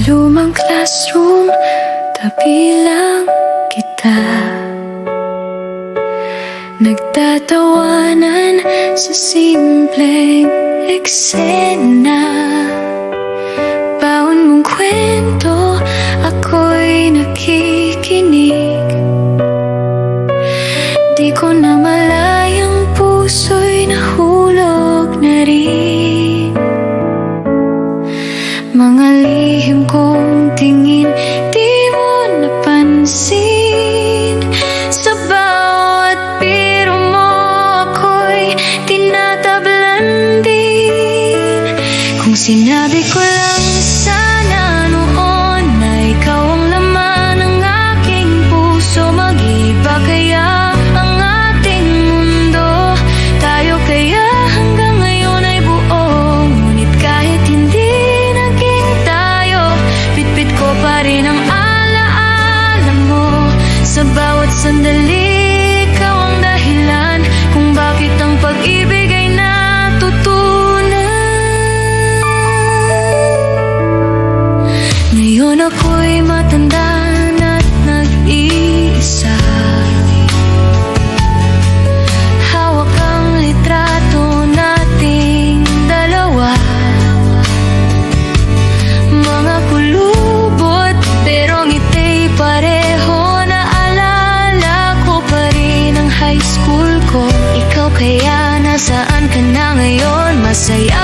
lumang classroom, tabi lang kita. Nagtatawanan sa simpleng eksena. Baon mong kwento, ako'y nakikinig. Di ko na malayang puso'y nahulog na rin. Mga lihim kong tingin, di mo napansin. Sa bawat biro mo, ako'y tinatablan din. Kung sinabi ko lang sana noon na ikaw ang laman ng aking puso, mag-iba kaya ang ating mundo? Tayo kaya hanggang ngayon ay buo? Ngunit kahit hindi naging tayo, bitbit ko pa rin ang alaala mo. Sa bawat sandali, ikaw ang dahilan kung bakit ang pag-ibig ay natutunan. Ngayon ako'y matanda na't nag-iisa. Hawak ang litrato nating dalawa. Mga kulubot pero ngiti pareho. Naalala ko pa rin ang high school ko. Ikaw kaya nasaan ka na ngayon? Masaya